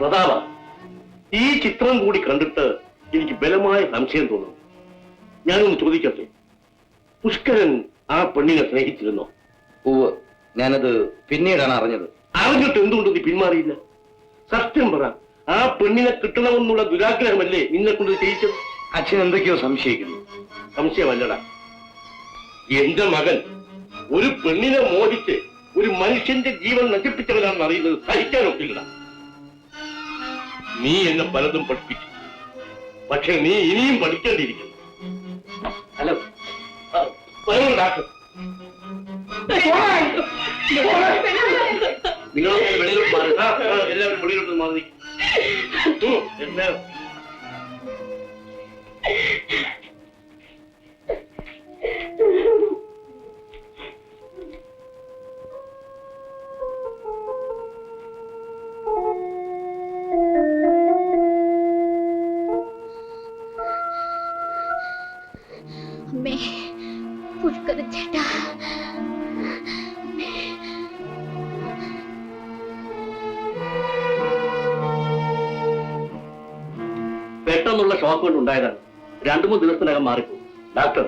പ്രതാപ, ഈ ചിത്രം കൂടി കണ്ടിട്ട് എനിക്ക് ബലമായ സംശയം തോന്നുന്നു. ഞാനൊന്ന് ചോദിക്കട്ടെ, പുഷ്കരൻ ആ പെണ്ണിനെ സ്നേഹിച്ചിരുന്നോ? ഉവ്വ്, ഞാനത് പിന്നീടാണ് അറിഞ്ഞത്. അറിഞ്ഞിട്ട് എന്തുകൊണ്ട് നീ പിന്മാറിയില്ല? സത്യം പറ, ആ പെണ്ണിനെ കിട്ടണമെന്നുള്ള ദുരാഗ്രഹമല്ലേ നിന്നെ കൊണ്ട് ചെയ്യിച്ചത്? അച്ഛൻ എന്തൊക്കെയോ സംശയിക്കുന്നു. സംശയമല്ലടാ, എന്റെ മകൻ ഒരു പെണ്ണിനെ മോഹിച്ച് ഒരു മനുഷ്യന്റെ ജീവൻ നശിപ്പിച്ചവനാണെന്ന് അറിയുന്നത് സഹിക്കാനൊക്കില്ല. നീ എന്നെ പലതും പഠിപ്പിച്ചു, പക്ഷെ നീ ഇനിയും പഠിക്കേണ്ടിയിരിക്കുന്നു. ഹലോ, നിങ്ങളൊക്കെ വെളിയിലോട്ട് മാറി. എല്ലാവരും വെളിയിലോട്ട് മാറി. എല്ലാവരും അമ്മേ, പുഷ്കരൻ ചേട്ടാ. പെട്ടെന്നുള്ള ഷോക്ക് കൊണ്ട് ഉണ്ടായതാണ്. 2-3 ദിവസത്തിനകം മാറിപ്പോകും. ഡോക്ടർ,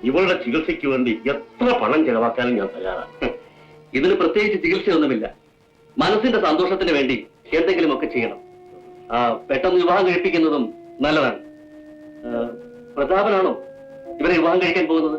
ഇവളുടെ ചികിത്സയ്ക്ക് വേണ്ടി എത്ര പണം ചെലവാക്കാനും ഞാൻ തയ്യാറാണ്. ഇതിന് പ്രത്യേകിച്ച് ചികിത്സയൊന്നുമില്ല. മനസ്സിന്റെ സന്തോഷത്തിന് വേണ്ടി എന്തെങ്കിലുമൊക്കെ ചെയ്യണം. പെട്ടെന്ന് വിവാഹം കഴിപ്പിക്കുന്നതും നല്ലതാണ്. പ്രതാപനാണോ ഇവരെ വിവാഹം കഴിക്കാൻ പോകുന്നത്?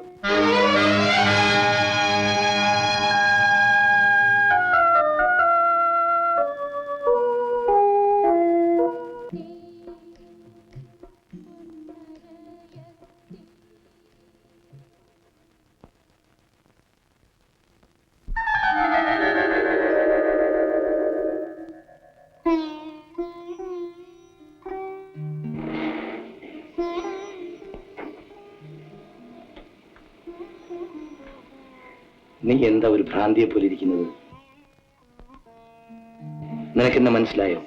നീ എന്താ ഒരു ഭ്രാന്തിയെ പോലെ ഇരിക്കുന്നത്? നിനക്കെന്നെ മനസ്സിലായോ?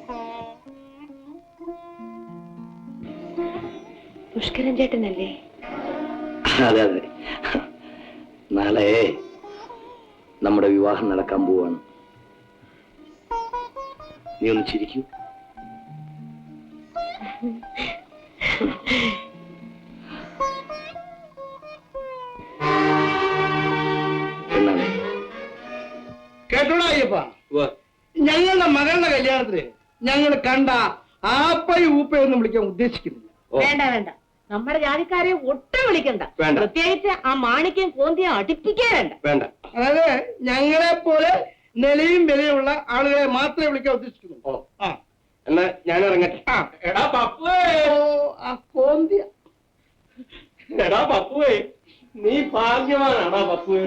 പുഷ്കരൻ ചേട്ടനല്ലേ? അതെ അതെ, നാളെ നമ്മുടെ വിവാഹം നടക്കാൻ പോവാണ്. നീ ഒന്ന് ചിരിക്കൂ. കേട്ടോടാ അയ്യപ്പ, ഞങ്ങളുടെ മകളുടെ കല്യാണത്തിന് ഞങ്ങൾ കണ്ട ആപ്പയും ഊപ്പയൊന്നും വിളിക്കാൻ ഉദ്ദേശിക്കുന്നില്ല. വേണ്ട വേണ്ട, നമ്മുടെ ജാതിക്കാരെ ഒട്ടും വിളിക്കണ്ട. പ്രത്യേകിച്ച് ആ മാണിക്യം കോന്തിയും അടുപ്പിക്കേ വേണ്ട. വേണ്ട. അതായത് ഞങ്ങളെ പോലെ നിലയും വിലയുള്ള ആളുകളെ മാത്രമേ വിളിക്കാൻ ഉദ്ദേശിക്കുന്നു. എന്നാ ഞാൻ ഇറങ്ങട്ടെ. എടാ പപ്പുവേ, ആ കോന്തിയ. എടാ പപ്പുവേ, നീ ഭാഗ്യവാനാടാ പപ്പുവേ.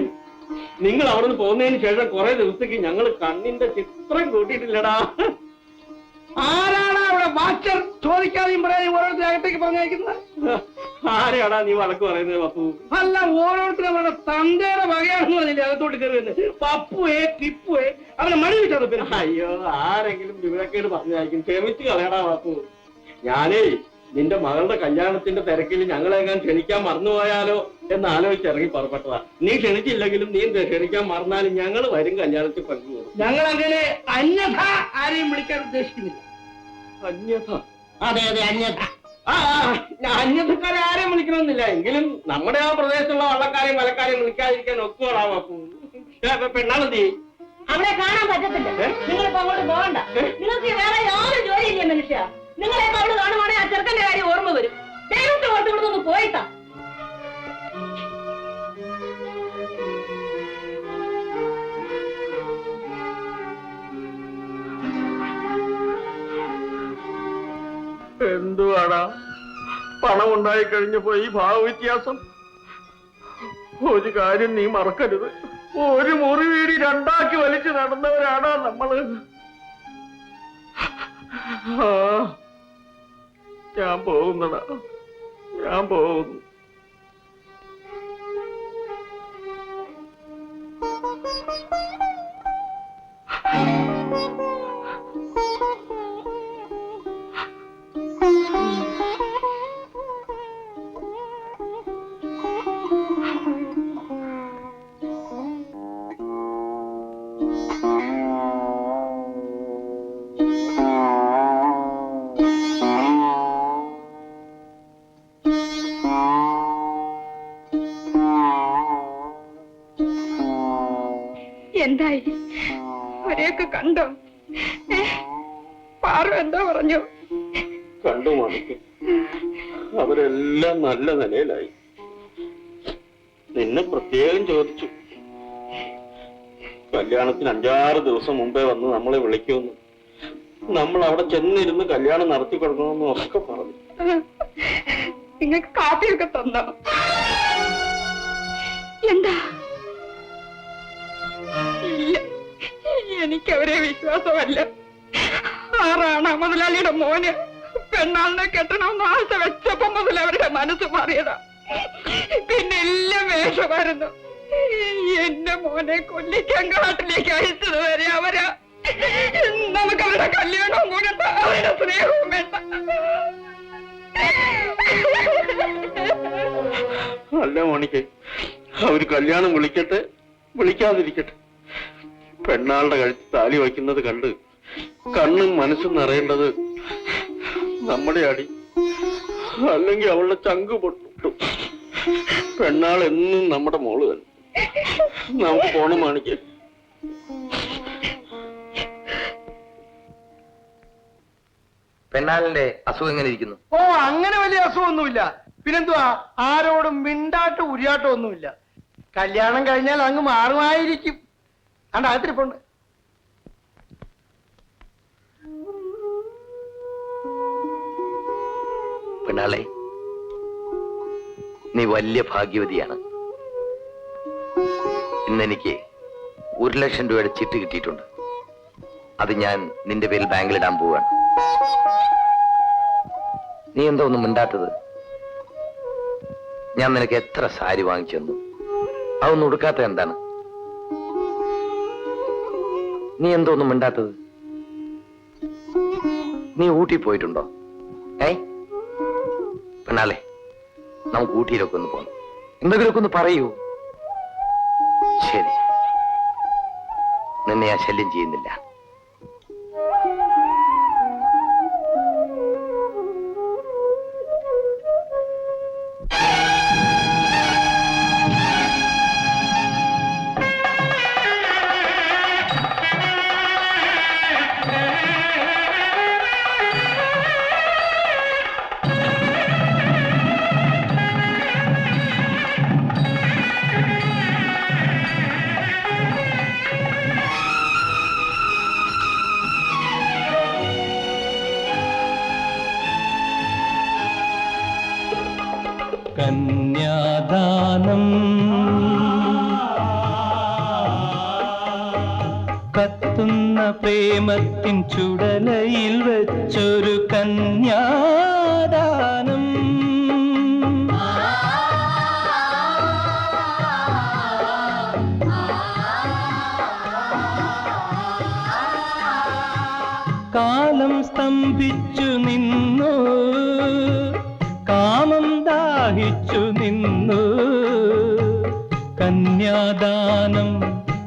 നിങ്ങൾ അവിടെ നിന്ന് പോകുന്നതിന് ശേഷം കുറെ ദിവസത്തേക്ക് ഞങ്ങൾ കണ്ണിന്റെ ചിത്രം കൂട്ടിയിട്ടില്ലടാ. ആരാണ് അവിടെ വാച്ചർ? ചോദിക്കാതെയും പറയാതെയും ഓരോരുത്തരും അകത്തേക്ക് പറഞ്ഞയക്കുന്നത്? ആരെയാടാ നീ വഴക്ക് പറയുന്നത് പപ്പു? അല്ല, ഓരോരുത്തരും അവരുടെ തന്തയുടെ വകയാണെന്ന് പറഞ്ഞില്ലേ അകത്തോട്ട് കയറുന്നത്? പപ്പുവേ ടിപ്പുവേ അവനെ മണി വെച്ചാൽ പേര്. അയ്യോ, ആരെങ്കിലും വിവരക്കേട് പറഞ്ഞായിരിക്കും. ക്ഷമിച്ചു കളയടാ പപ്പു. ഞാനേ നിന്റെ മകളുടെ കല്യാണത്തിന്റെ തിരക്കിൽ ഞങ്ങളെങ്ങാൻ ക്ഷണിക്കാൻ മറന്നുപോയാലോ എന്ന് ആലോചിച്ച് ഇറങ്ങി പുറപ്പെട്ടതാ. നീ ക്ഷണിച്ചില്ലെങ്കിലും നീ ക്ഷണിക്കാൻ മറന്നാലും ഞങ്ങൾ വരും കല്യാണത്തിൽ പങ്കുപോകും. ഞങ്ങൾ അങ്ങനെ അന്യഥ ആരെയും വിളിക്കാൻ ഉദ്ദേശിക്കുന്നില്ല. അന്യഥ? അതെ അതെ, അന്യഥ. അന്യഥക്കാരെ ആരെയും വിളിക്കണമെന്നില്ല, എങ്കിലും നമ്മുടെ ആ പ്രദേശത്തുള്ള വള്ളക്കാരെയും മലക്കാരെയും വിളിക്കാതിരിക്കാൻ ഒക്കുവാടാ പപ്പു. പെണ്ണാളെന്തി അവിടെ കാണാൻ പറ്റത്തില്ല. നിങ്ങളിപ്പോ അങ്ങോട്ട് പോകണ്ട. നിങ്ങൾക്ക് വേറെ യാതൊരു ജോലിയില്ലേ മനുഷ്യ? നിങ്ങളെയൊക്കെ അവിടെ കാണുവാണെങ്കിൽ ആ ചെറുക്കന്റെ കാര്യം ഓർമ്മ വരും. ദൈവത്തെ ഓർത്ത് ഇവിടെ ഒന്ന് പോയിട്ടാ. എന്തുവാടാ പണം ഉണ്ടായി കഴിഞ്ഞപ്പോ ഈ ഭാവവ്യത്യാസം? ഒരു കാര്യം നീ മറക്കരുത്, ഒരു മുറി വീടി രണ്ടാക്കി വലിച്ചു നടന്നവരാണ് നമ്മള്. ഞാൻ പോകുന്നടാ, ഞാൻ പോകുന്നു. അവരെയൊക്കെ കണ്ടോ? പാറു എന്താ പറഞ്ഞു? കണ്ടു മാണിക്ക്, അവരെല്ലാം നല്ല നിലയിലായി. നിന്നെ പ്രത്യേകം ചോദിച്ചു. കല്യാണത്തിന് 5-6 ദിവസം മുമ്പേ വന്ന് നമ്മളെ വിളിക്കുമെന്ന്, നമ്മൾ അവിടെ ചെന്നിരുന്ന് കല്യാണം നടത്തി കൊടുക്കണമെന്നും ഒക്കെ പറഞ്ഞു. നിങ്ങൾക്ക് കാപ്പിയൊക്കെ തന്നോ? എന്താ? ഇല്ല, എനിക്കവരെ വിശ്വാസമല്ല. ആറാണ് മുതലാളിയുടെ മോന് പെണ്ണാളിനെ കെട്ടണമെന്ന് ആശ വെച്ചപ്പം മുതൽ അവരുടെ മനസ്സ് മാറിയതാ. പിന്നെ എല്ലാം വേഷമായിരുന്നു. എന്റെ മോനെ കൊല്ലിക്കാൻ കാട്ടിലേക്ക് അയച്ചത് വരെ അവരാ. നമുക്ക് അവരുടെ കല്യാണവും കൂടെ അവരുടെ സ്നേഹവും വേണ്ട. അല്ല മോണിക്ക്, അവര് കല്യാണം വിളിക്കട്ടെ വിളിക്കാതിരിക്കട്ടെ, പെണ്ണാളുടെ കഴുത്ത് താലി വയ്ക്കുന്നത് കണ്ട് കണ്ണും മനസ്സും നിറയേണ്ടത് നമ്മുടെ അടി, അല്ലെങ്കിൽ അവളുടെ ചങ്ക് പൊട്ടു. പെണ്ണാൾ എന്നും നമ്മുടെ മോള് തന്നെ. നമുക്ക് പോണം മാണിക്ക്. പെണ്ണാളിന്റെ അസുഖം എങ്ങനെ ഇരിക്കുന്നു? ഓ, അങ്ങനെ വലിയ അസുഖമൊന്നുമില്ല. പിന്നെന്തുവാ, ആരോടും മിണ്ടാട്ടോ ഉരിയാട്ടോ ഒന്നുമില്ല. കല്യാണം കഴിഞ്ഞാൽ അങ്ങ് മാറുമായിരിക്കും. അണ്ട അകത്തിരിപ്പുണ്ട്. പെണ്ണാളെ, നീ വലിയ ഭാഗ്യവതിയാണ്. ഇന്നെനിക്ക് 1,00,000 രൂപയുടെ ചിറ്റ് കിട്ടിയിട്ടുണ്ട്. അത് ഞാൻ നിന്റെ പേരിൽ ബാങ്കിലിടാൻ പോവാണ്. നീ എന്താ ഒന്നും മിണ്ടാത്തത്? ഞാൻ നിനക്ക് എത്ര സാരി വാങ്ങിച്ചു തന്നു, അതൊന്നും ഉടുക്കാത്ത എന്താണ്? നീ എന്താ ഒന്നും മിണ്ടാത്തത്? നീ ഊട്ടി പോയിട്ടുണ്ടോ? പെണ്ണാളെ, നമുക്ക് ഊട്ടിയിലൊക്കെ ഒന്ന് പോകണം. എന്തെങ്കിലുമൊക്കെ ഒന്ന് പറയൂ. ശരി, നിന്നെ ഞാൻ ശല്യം ചെയ്യുന്നില്ല. കന്യാദാനം കത്തുന്ന പ്രേമത്തിൻ ചുടലയിൽ വെച്ചൊരു കന്യാദാനം. കാലം സ്തംഭിച്ചു നിന്നു, കാമം ദാഹിച്ചു നിന്നു. കന്യാദാനം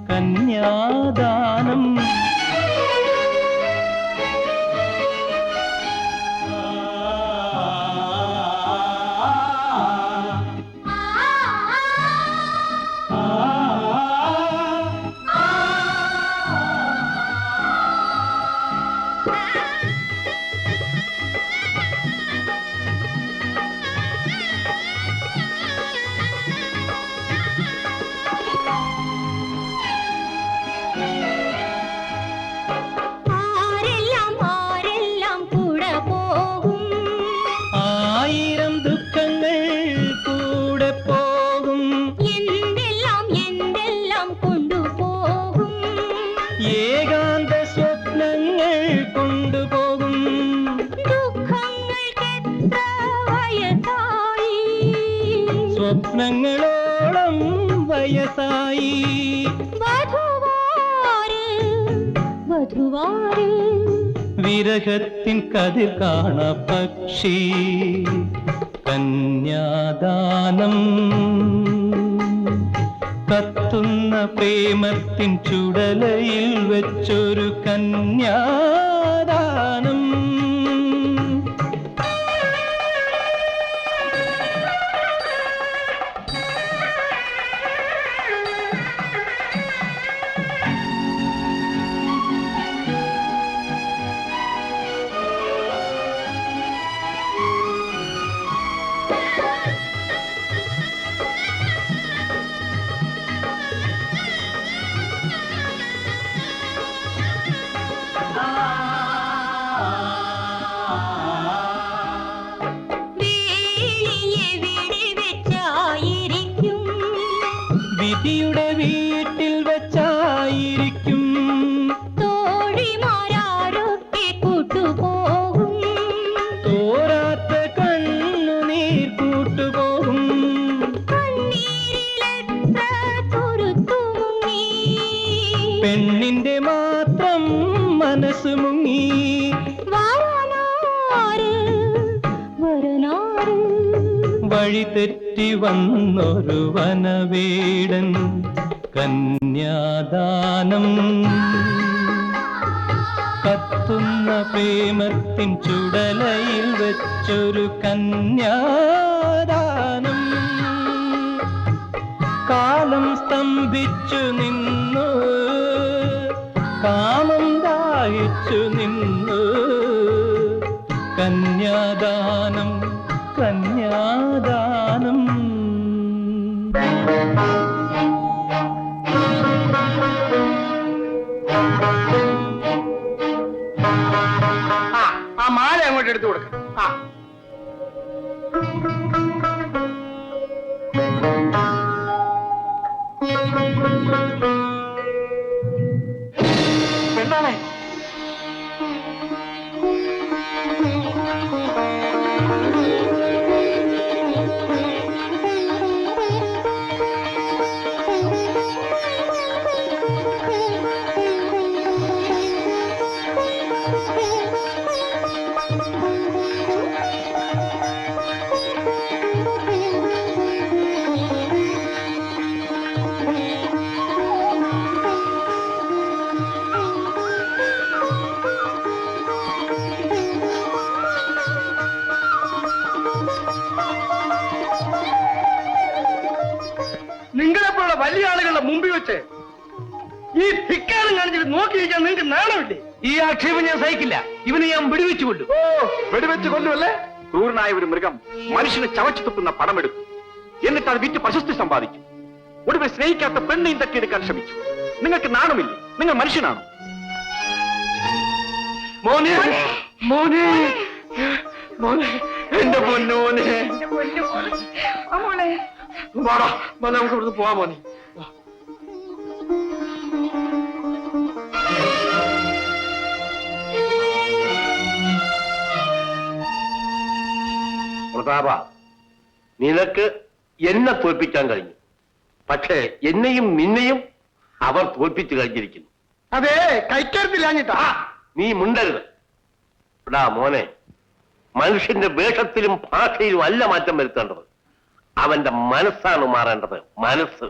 കന്യാദാനം. സ്വപ്നങ്ങളോളം വയസ്സായി വിരഹത്തിൻ കതിർ കാണ പക്ഷി. കന്യാദാനം കത്തുന്ന പ്രേമത്തിൻ ചുടലയിൽ വെച്ചൊരു കന്യാദാനം. മനസ്സ് മുങ്ങി വഴി തെറ്റി വന്നൊരു വനവേടൻ കന്യാദാനം കത്തുന്ന പ്രേമത്തിൻ ചുടലയിൽ വെച്ചൊരു കന്യാദാനം കാലം സ്തംഭിച്ചു നിന്നു കാമം ദാഹിച്ചു നിന്നു കന്യാദാനം കന്യാദാനം ആ മാല അങ്ങോട്ട് എടുത്തു കൊടുക്കാം. ആ പെണ്ണാണേ. നിങ്ങളെപ്പോലുള്ള വലിയ ആളുകളുടെ മുമ്പിൽ വെച്ച് ഈ ധിക്കാരം കാണിച്ചിട്ട് നോക്കിയിരിക്കാൻ നിങ്ങൾക്ക് നാണമില്ലേ? ഈ ആക്ഷേപം ഞാൻ സഹിക്കില്ല. ഇവനെ ഞാൻ വെടിവെച്ചു കൊല്ലും. ഓ, വെടിവെച്ച് കൊല്ലുമല്ലേ? ക്രൂരനായ ഒരു മൃഗം മനുഷ്യനെ ചവച്ചു തുപ്പുന്ന പണമെടുക്കും, എന്നിട്ട് അത് വിറ്റ് പ്രശസ്തി സമ്പാദിക്കും. ഒടുവിൽ സ്നേഹിക്കാത്ത പെണ്ണെയും തട്ടിയെടുക്കാൻ ശ്രമിച്ചു. നിങ്ങൾക്ക് നാണമില്ലേ? നിങ്ങൾ മനുഷ്യനാണോ? മോനെ മോനെ മോനെ എന്റെ പൊന്നോനെ വാടാ മോനെ, നമുക്ക് ഇവിടുന്ന് പോവാ മോനെ. പ്രതാപ, നിനക്ക് എന്നെ തോൽപ്പിക്കാൻ കഴിഞ്ഞു. പക്ഷേ എന്നെയും നിന്നെയും അവർ തോൽപ്പിച്ചു കഴിഞ്ഞിരിക്കുന്നു. അതെ, കൈക്കരുത്തില്ലാഞ്ഞിട്ടാ. നീ മുണ്ടരുത്. എടാ മോനെ, മനുഷ്യന്റെ വേഷത്തിലും ഭാഷയിലും അല്ല മാറ്റം വരുത്തേണ്ടത്. അവന്റെ മനസ്സാണ് മാറേണ്ടത്. മനസ്സ്.